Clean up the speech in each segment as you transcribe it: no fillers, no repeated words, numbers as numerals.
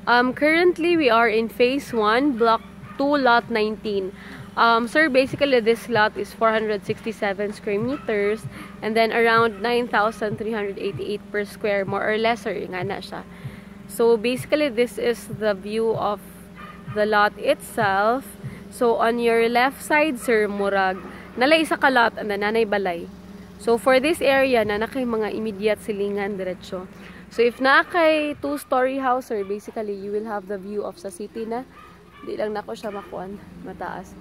Currently, we are in Phase 1, Block 2, Lot 19. Sir, basically, this lot is 467 square meters and then around 9,388 per square, more or less, sir, nga na siya. So, basically, this is the view of the lot itself. So, on your left side, sir, murag, nalay isa ka lot, and nanay balay. So, for this area, na nakay mga immediate silingan diretso. So, if na kay two-story house, sir, basically, you will have the view of sa city na. Di lang nako siya makuan, mataas.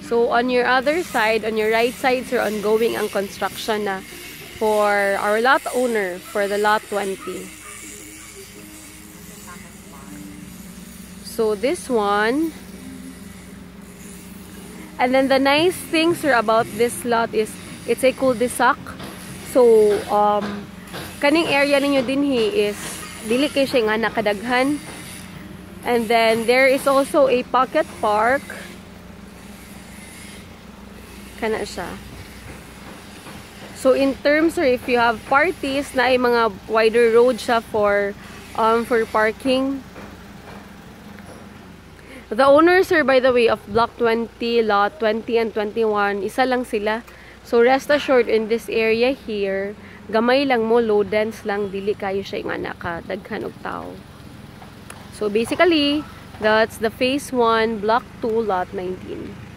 So, on your other side, on your right side, sir, ongoing ang construction na for our lot owner for the lot 20. So, this one. And then, the nice thing, sir, about this lot is, it's a cul-de-sac. So, kaning area ninyo dinhi is, dili kay siya nga nakadaghan. And then, there is also a pocket park. Kana siya. So, in terms, sir, if you have parties, na ay mga wider road siya for parking. The owners, sir, by the way, of Block 20, Lot 20 and 21, isa lang sila. So, rest assured, in this area here, gamay lang mo, low dense lang, dili kayo siya nga nakadaghan og tao. So, basically, that's the Phase 1, Block 2, Lot 19.